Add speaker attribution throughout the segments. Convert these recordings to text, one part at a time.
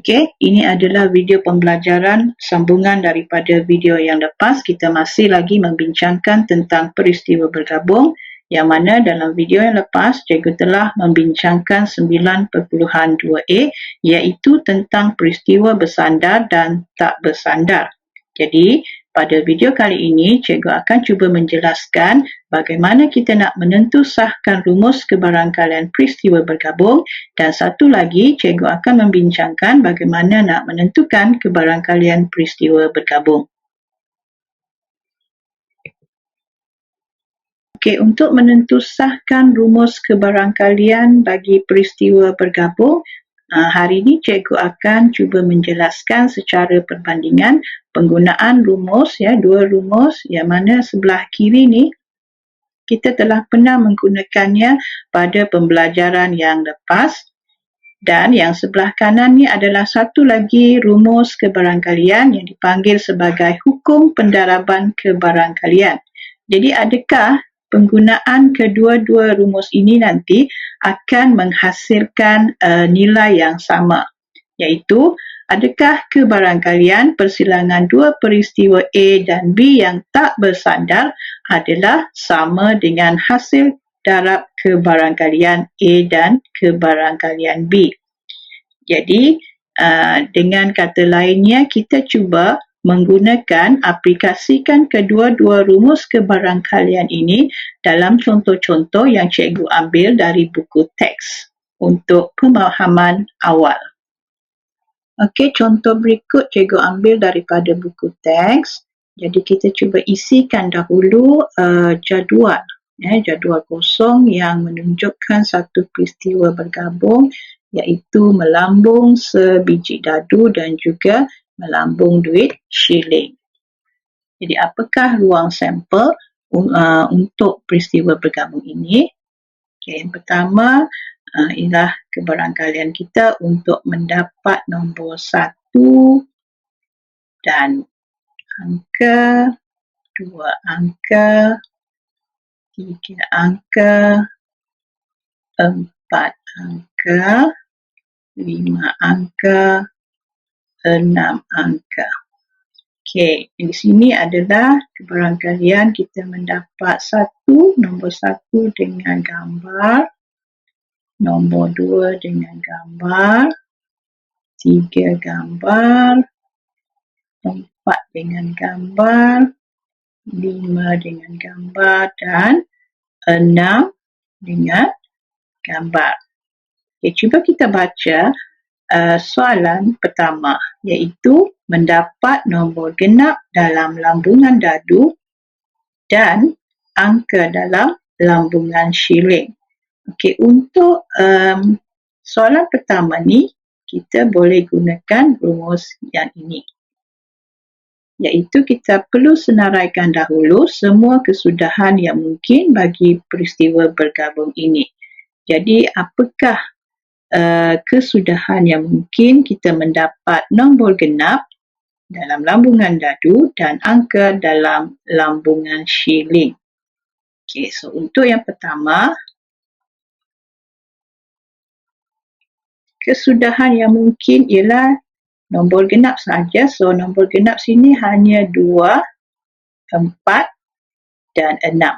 Speaker 1: Okey, ini adalah video pembelajaran sambungan daripada video yang lepas. Kita masih lagi membincangkan tentang peristiwa bergabung, yang mana dalam video yang lepas cikgu telah membincangkan 9.2a, iaitu tentang peristiwa bersandar dan tak bersandar. Jadi, pada video kali ini, cikgu akan cuba menjelaskan bagaimana kita nak menentusahkan rumus kebarangkalian peristiwa bergabung, dan satu lagi, cikgu akan membincangkan bagaimana nak menentukan kebarangkalian peristiwa bergabung. Okey, untuk menentusahkan rumus kebarangkalian bagi peristiwa bergabung, hari ini cikgu akan cuba menjelaskan secara perbandingan penggunaan rumus, dua rumus yang mana sebelah kiri ni kita telah pernah menggunakannya pada pembelajaran yang lepas, dan yang sebelah kanan ni adalah satu lagi rumus kebarangkalian yang dipanggil sebagai hukum pendaraban kebarangkalian. Jadi adakah penggunaan kedua-dua rumus ini nanti akan menghasilkan nilai yang sama, iaitu adakah kebarangkalian persilangan dua peristiwa A dan B yang tak bersandar adalah sama dengan hasil darab kebarangkalian A dan kebarangkalian B. Jadi dengan kata lainnya, kita cuba menggunakan aplikasikan kedua-dua rumus kebarangkalian ini dalam contoh-contoh yang cikgu ambil dari buku teks untuk pemahaman awal. Okey, contoh berikut cikgu ambil daripada buku teks. Jadi kita cuba isikan dahulu jadual, jadual kosong yang menunjukkan satu peristiwa bergabung, iaitu melambung sebiji dadu dan juga melambung duit shilling. Jadi apakah ruang sampel untuk peristiwa bergabung ini? Okay, yang pertama ialah kebarangkalian kita untuk mendapat nombor 1 dan angka, 2 angka, 3 angka, 4 angka, 5 angka, 6 angka. Okey, di sini adalah kebarangkalian kita mendapat nombor 1 dengan gambar, nombor 2 dengan gambar, 3 gambar, 4 dengan gambar, 5 dengan gambar, dan 6 dengan gambar. Okay, cuba kita baca soalan pertama, iaitu mendapat nombor genap dalam lambungan dadu dan angka dalam lambungan shilling. Okey, untuk soalan pertama ni, kita boleh gunakan rumus yang ini, iaitu kita perlu senaraikan dahulu semua kesudahan yang mungkin bagi peristiwa bergabung ini. Jadi, apakah kesudahan yang mungkin kita mendapat nombor genap dalam lambungan dadu dan angka dalam lambungan shilling? Okey, so untuk yang pertama, kesudahan yang mungkin ialah nombor genap saja. So nombor genap sini hanya 2, 4 dan 6.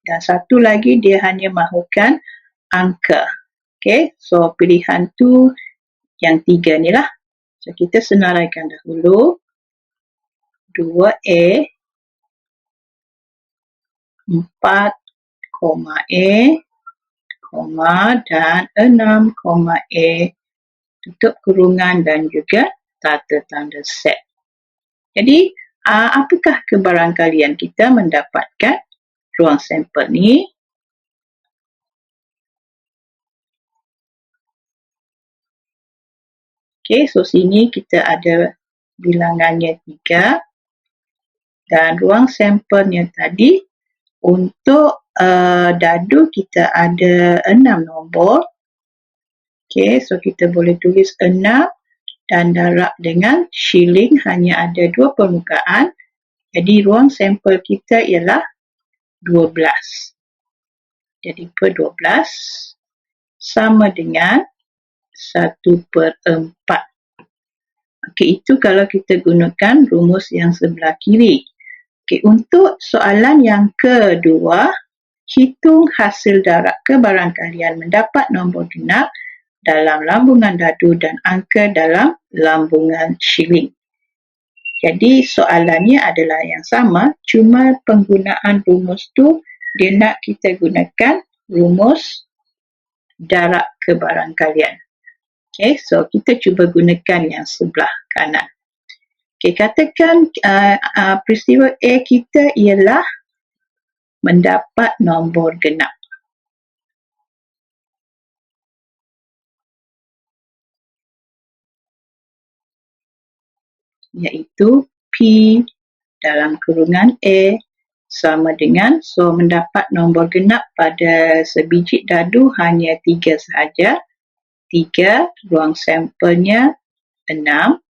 Speaker 1: Dan satu lagi dia hanya mahukan angka. Okey, so pilihan tu yang 3 ni lah. So kita senaraikan dahulu 2A, 4, A, dan 6, A, tutup kurungan dan juga tata tanda set. Jadi, apakah kebarangkalian kita mendapatkan ruang sampel ni? Okey, so sini kita ada bilangannya 3 dan ruang sampelnya tadi untuk dadu kita ada 6 nombor. Okey, so kita boleh tulis 6 dan darab dengan shilling hanya ada 2 permukaan. Jadi ruang sampel kita ialah 12. Jadi per 12 sama dengan 1/4. Okey, itu kalau kita gunakan rumus yang sebelah kiri. Okey, untuk soalan yang kedua, hitung hasil darab kebarangkalian mendapat nombor genap dalam lambungan dadu dan angka dalam lambungan shilling. Jadi soalannya adalah yang sama, cuma penggunaan rumus tu dia nak kita gunakan rumus darab kebarangkalian. Okay, so kita cuba gunakan yang sebelah kanan. Okay, katakan peristiwa A kita ialah mendapat nombor genap. Iaitu P dalam kurungan A sama dengan, so mendapat nombor genap pada sebiji dadu hanya 3 sahaja. 3, ruang sampelnya 6.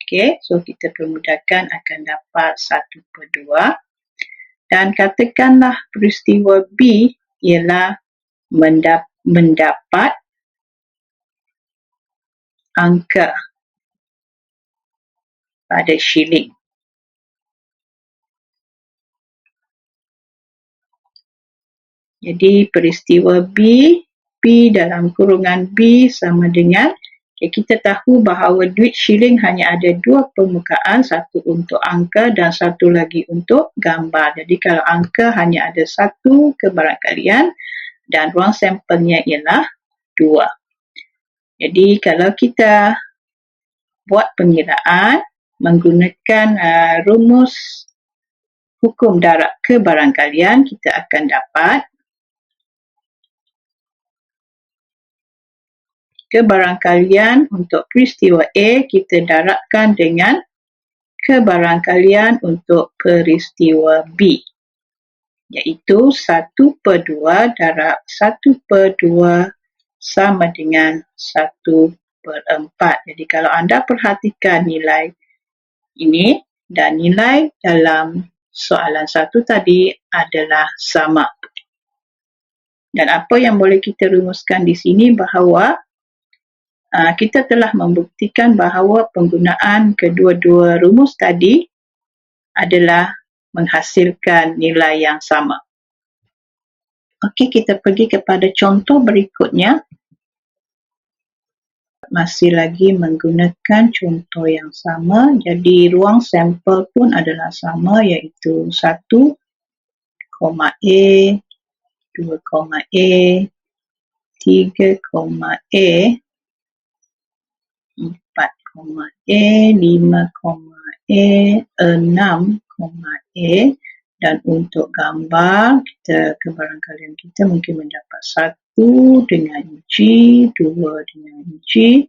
Speaker 1: Okey, so kita permudahkan akan dapat 1/2. Dan katakanlah peristiwa B ialah mendapat angka pada shilling. Jadi peristiwa B, P dalam kurungan B sama dengan, kita tahu bahawa duit shilling hanya ada 2 permukaan, satu untuk angka dan satu lagi untuk gambar. Jadi kalau angka hanya ada 1 kebarangkalian dan ruang sampelnya ialah 2. Jadi kalau kita buat pengiraan menggunakan rumus hukum darab kebarangkalian, kita akan dapat kebarangkalian untuk peristiwa A kita darabkan dengan kebarangkalian untuk peristiwa B, iaitu 1/2 darab 1/2 sama dengan 1/4. Jadi kalau anda perhatikan nilai ini dan nilai dalam soalan 1 tadi adalah sama. Dan apa yang boleh kita rumuskan di sini bahawa kita telah membuktikan bahawa penggunaan kedua-dua rumus tadi adalah menghasilkan nilai yang sama. Okey, kita pergi kepada contoh berikutnya. Masih lagi menggunakan contoh yang sama, jadi ruang sampel pun adalah sama, iaitu 1, A, 2, A, 3, A, 4, A, 5, A, 6, A, dan untuk gambar kita kebarangkalian kita mungkin mendapat 1 dengan G, 2 dengan G,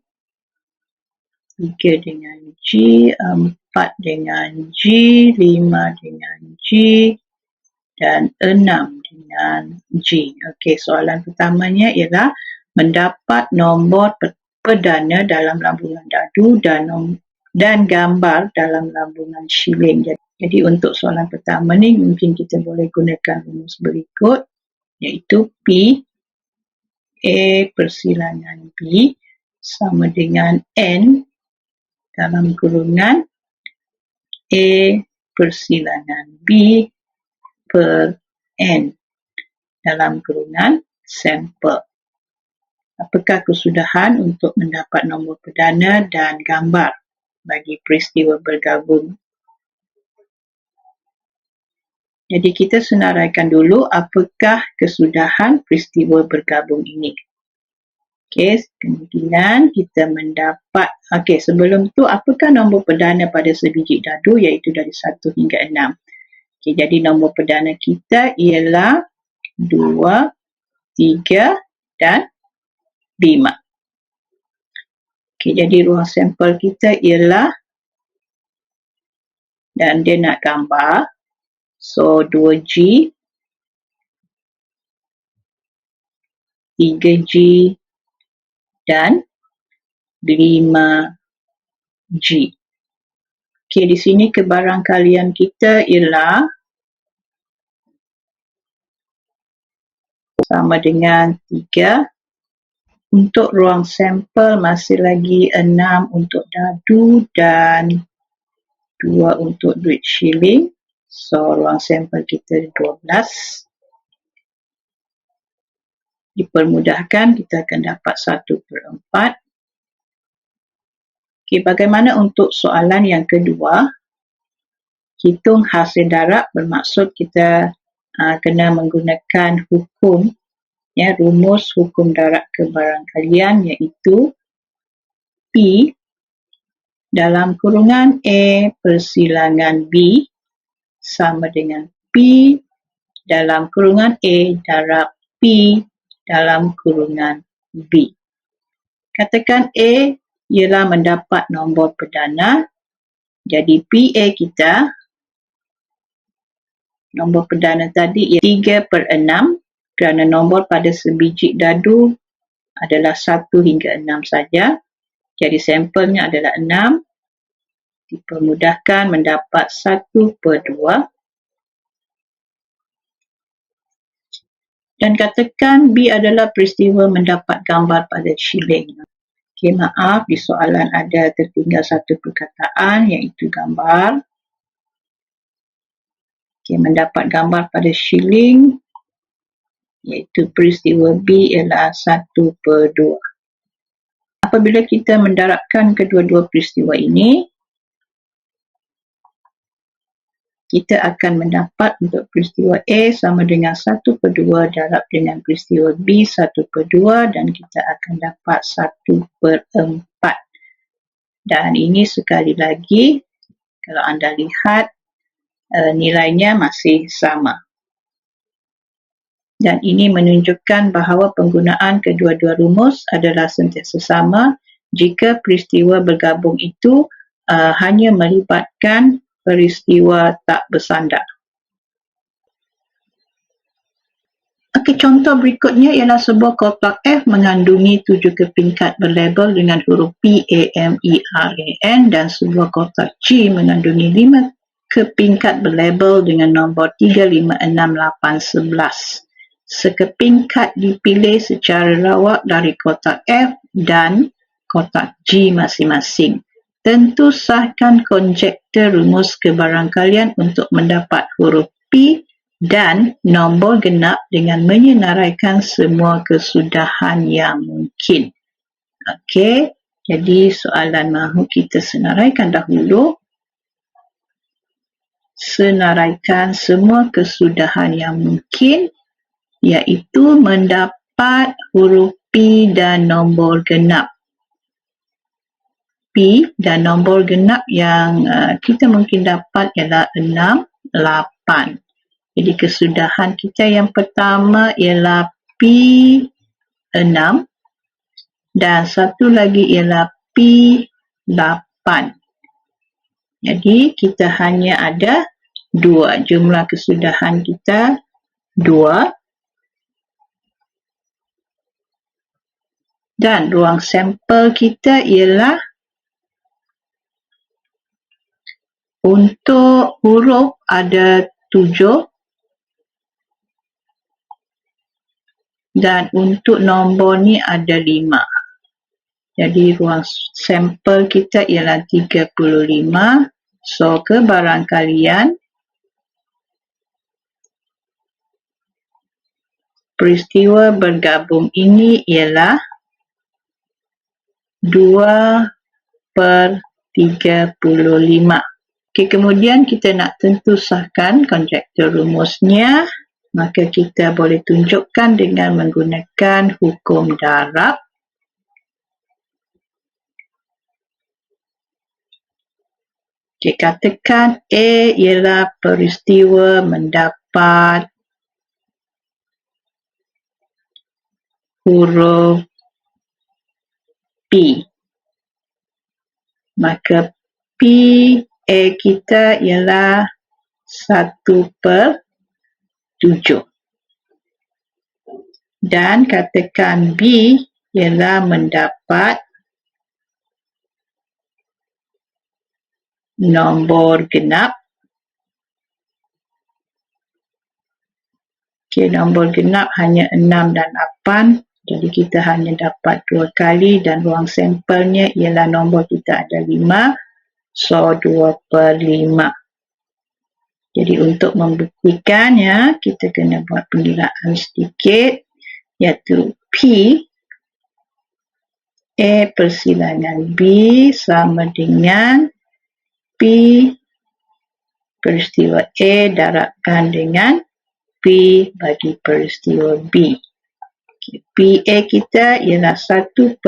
Speaker 1: 3 dengan G, 4 dengan G, 5 dengan G, dan 6 dengan G. Okey, soalan pertamanya ialah mendapat nombor perdana dalam lambungan dadu dan gambar dalam lambungan shilling. Jadi untuk soalan pertama ni mungkin kita boleh gunakan rumus berikut, iaitu P A persilangan B sama dengan N dalam kurungan A persilangan B per N dalam kurungan sampel. Apakah kesudahan untuk mendapat nombor perdana dan gambar bagi peristiwa bergabung? Jadi kita senaraikan dulu apakah kesudahan peristiwa bergabung ini. Okey, kemungkinan kita mendapat, sebelum tu apakah nombor perdana pada sebiji dadu, iaitu dari 1 hingga 6. Okey, jadi nombor perdana kita ialah 2, 3 dan 5. Okey, jadi ruang sampel kita ialah, dan dia nak gambar, so 2G, 3G dan 5G. Okey, di sini kebarangkalian kita ialah sama dengan 3, Untuk ruang sampel masih lagi 6 untuk dadu dan 2 untuk duit shilling. So, ruang sampel kita 12. Dipermudahkan, kita akan dapat 1/4. Okey, bagaimana untuk soalan yang kedua? Hitung hasil darab bermaksud kita kena menggunakan hukum, rumus hukum darab kebarangkalian, iaitu P dalam kurungan A persilangan B sama dengan P dalam kurungan A darab P dalam kurungan B. Katakan A ialah mendapat nombor perdana, jadi PA kita, nombor perdana tadi ialah 3/6 kerana nombor pada sebiji dadu adalah 1 hingga 6 saja. Jadi sampelnya adalah 6. Dipermudahkan mendapat 1/2. Dan katakan B adalah peristiwa mendapat gambar pada shilling. Okey, maaf, di soalan ada tertinggal satu perkataan iaitu gambar. Okey, mendapat gambar pada shilling iaitu peristiwa B ialah 1/2. Apabila kita mendarabkan kedua-dua peristiwa ini, kita akan mendapat untuk peristiwa A sama dengan 1/2 darab dengan peristiwa B 1/2 dan kita akan dapat 1/4. Dan ini sekali lagi, kalau anda lihat, nilainya masih sama. Dan ini menunjukkan bahawa penggunaan kedua-dua rumus adalah sentiasa sama jika peristiwa bergabung itu hanya melibatkan peristiwa tak bersandar. Okey, contoh berikutnya ialah sebuah kotak F mengandungi 7 kepingkat berlabel dengan huruf P, A, M, E, R, A, N dan sebuah kotak G mengandungi 5 kepingkat berlabel dengan nombor 3, 5, 6, 8, 11. Sekepingkat dipilih secara rawak dari kotak F dan kotak G masing-masing. Tentu sahkan konjektor rumus kebarangkalian untuk mendapat huruf P dan nombor genap dengan menyenaraikan semua kesudahan yang mungkin. Okey, jadi soalan mahu kita senaraikan dahulu. Senaraikan semua kesudahan yang mungkin, iaitu mendapat huruf P dan nombor genap. P dan nombor genap yang kita mungkin dapat ialah 6, 8. Jadi kesudahan kita yang pertama ialah P6 dan satu lagi ialah P8. Jadi kita hanya ada 2. Jumlah kesudahan kita 2. Dan ruang sampel kita ialah untuk huruf ada 7 dan untuk nombor ni ada 5. Jadi ruang sampel kita ialah 35. So, kebarangkalian peristiwa bergabung ini ialah 2/35. Okey, kemudian kita nak tentu sahkan konjektor rumusnya, maka kita boleh tunjukkan dengan menggunakan hukum darab. Okey, katakan A ialah peristiwa mendapat huruf P. Maka P A kita ialah 1/7. Dan katakan B ialah mendapat nombor genap. Okey, nombor genap hanya 6 dan 8. Jadi kita hanya dapat 2 kali dan ruang sampelnya ialah nombor kita ada 5. So 2/5. Jadi untuk membuktikannya, kita kena buat pengiraan sedikit, iaitu P A persilangan B sama dengan P peristiwa A darabkan dengan P bagi peristiwa B. PA kita ialah 1/7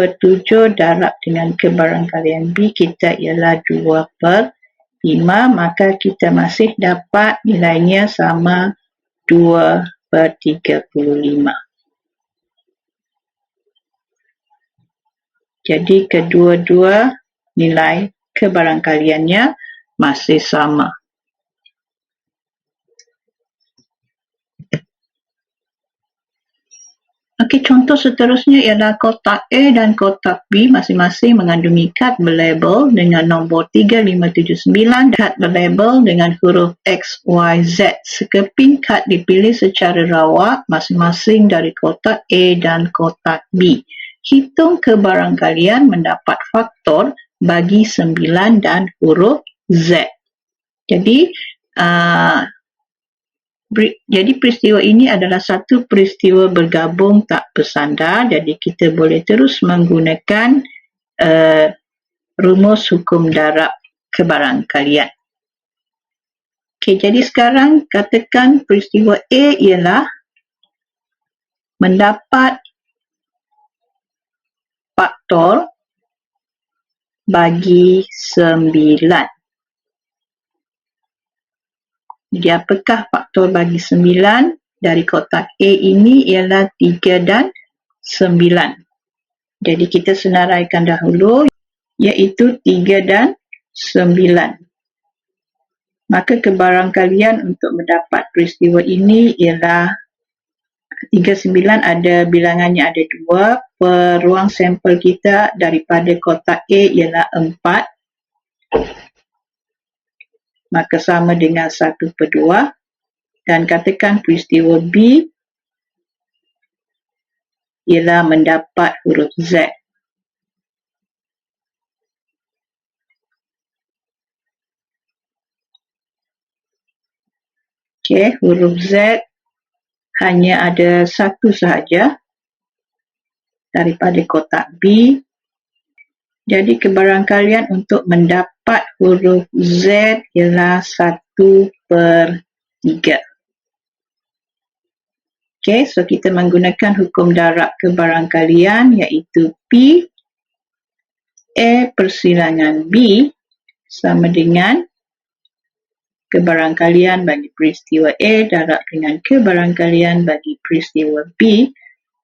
Speaker 1: darab dengan kebarangkalian B kita ialah 2/5, maka kita masih dapat nilainya sama 2/35. Jadi kedua-dua nilai kebarangkaliannya masih sama. Okey, contoh seterusnya ialah kotak A dan kotak B masing-masing mengandungi kad berlabel dengan nombor 3579 dan kad berlabel dengan huruf X, Y, Z. Sekeping kad dipilih secara rawak masing-masing dari kotak A dan kotak B. Hitung kebarangkalian mendapat faktor bagi 9 dan huruf Z. Jadi, peristiwa ini adalah satu peristiwa bergabung tak bersandar, jadi kita boleh terus menggunakan rumus hukum darab kebarangkalian. Okey, jadi sekarang katakan peristiwa A ialah mendapat faktor bagi 9. Jadi apakah faktor bagi 9 dari kotak A ini ialah 3 dan 9. Jadi kita senaraikan dahulu, iaitu 3 dan 9. Maka kebarangkalian untuk mendapat peristiwa ini ialah 39 ada bilangannya ada 2, ruang sampel kita daripada kotak A ialah 4. Maka sama dengan 1/2, dan katakan peristiwa B ialah mendapat huruf Z. Okey, huruf Z hanya ada satu sahaja daripada kotak B. Jadi kebarangkalian untuk mendapat huruf Z ialah 1/3. Okey, so kita menggunakan hukum darab kebarangkalian iaitu P A persilangan B sama dengan kebarangkalian bagi peristiwa A darab dengan kebarangkalian bagi peristiwa B,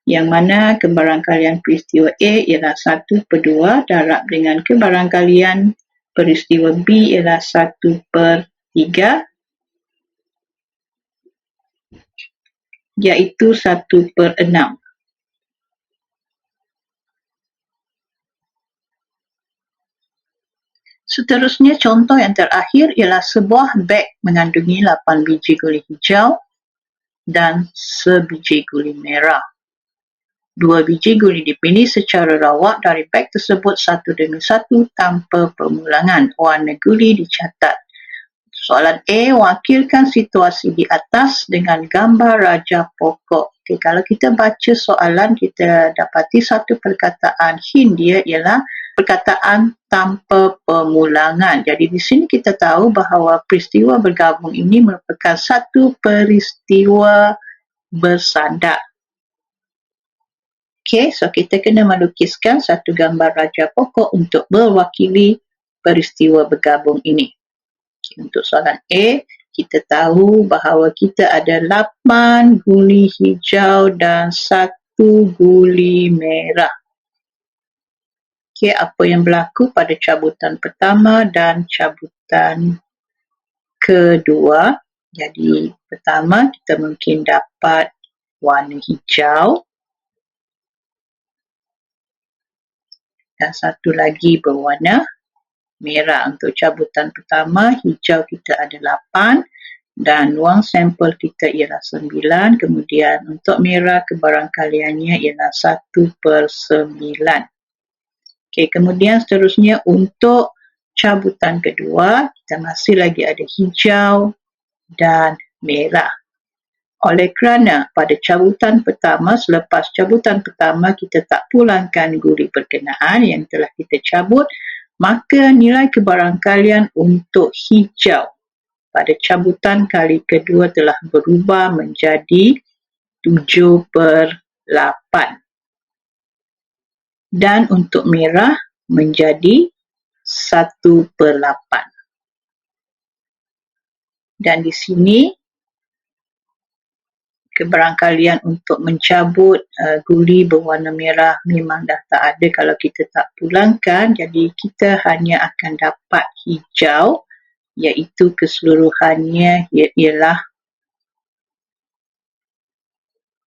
Speaker 1: yang mana kebarangkalian peristiwa A ialah 1/2 darab dengan kebarangkalian peristiwa B ialah 1/3, iaitu 1/6. Seterusnya, contoh yang terakhir ialah sebuah beg mengandungi 8 biji guli hijau dan sebiji guli merah. 2 biji guli dipilih secara rawak dari beg tersebut satu demi satu tanpa permulangan. Warna guli dicatat. Soalan A, wakilkan situasi di atas dengan gambar raja pokok. Okay, kalau kita baca soalan, kita dapati satu perkataan hint dia ialah perkataan tanpa permulangan. Jadi di sini kita tahu bahawa peristiwa bergabung ini merupakan satu peristiwa bersandar. Okey, so kita kena melukiskan satu gambar raja pokok untuk mewakili peristiwa bergabung ini. Okay, untuk soalan A, kita tahu bahawa kita ada 8 guli hijau dan 1 guli merah. Okey, apa yang berlaku pada cabutan pertama dan cabutan kedua? Jadi, pertama kita mungkin dapat warna hijau dan satu lagi berwarna merah. Untuk cabutan pertama, hijau kita ada 8 dan wang sampel kita ialah 9, kemudian untuk merah kebarangkaliannya ialah 1/9. Okey, kemudian seterusnya untuk cabutan kedua, kita masih lagi ada hijau dan merah. Oleh kerana pada cabutan pertama, selepas cabutan pertama kita tak pulangkan guli berkenaan yang telah kita cabut, maka nilai kebarangkalian untuk hijau pada cabutan kali kedua telah berubah menjadi 7/8. Dan untuk merah menjadi 1/8. Dan di sini kebarangkalian untuk mencabut guli berwarna merah memang dah tak ada kalau kita tak pulangkan, jadi kita hanya akan dapat hijau, iaitu keseluruhannya ialah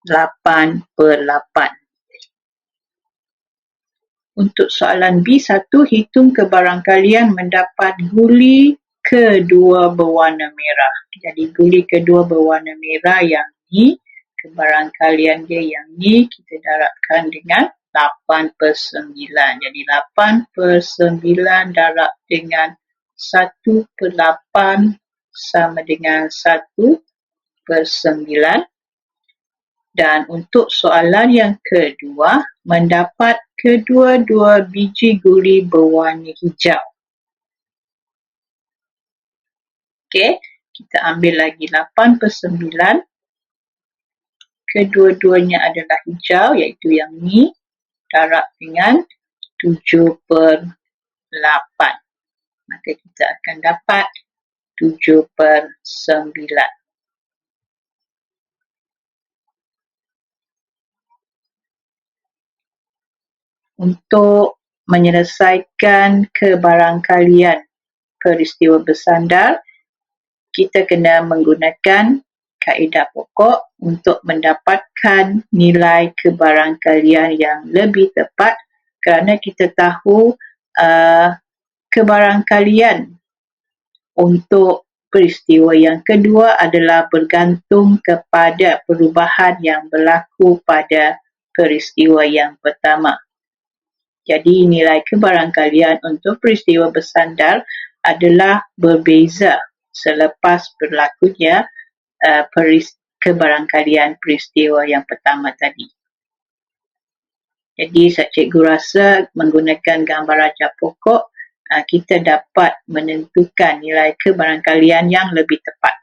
Speaker 1: 8/8. Untuk soalan B1, hitung kebarangkalian mendapat guli kedua berwarna merah. Jadi guli kedua berwarna merah yang ni, kebarangkalian dia yang ni kita darabkan dengan 8/9. Jadi 8/9 darab dengan 1/8 sama dengan 1/9. Dan untuk soalan yang kedua, mendapat kedua-dua biji guli berwarna hijau. Okey, kita ambil lagi 8/9. Kedua-duanya adalah hijau, iaitu yang ni, darab dengan 7/8. Maka kita akan dapat 7/9. Untuk menyelesaikan kebarangkalian peristiwa bersandar, kita kena menggunakan kaedah pokok untuk mendapatkan nilai kebarangkalian yang lebih tepat, kerana kita tahu kebarangkalian untuk peristiwa yang kedua adalah bergantung kepada perubahan yang berlaku pada peristiwa yang pertama. Jadi nilai kebarangkalian untuk peristiwa bersandar adalah berbeza selepas berlakunya kebarangkalian peristiwa yang pertama tadi. Jadi cikgu rasa menggunakan gambar rajah pokok, kita dapat menentukan nilai kebarangkalian yang lebih tepat.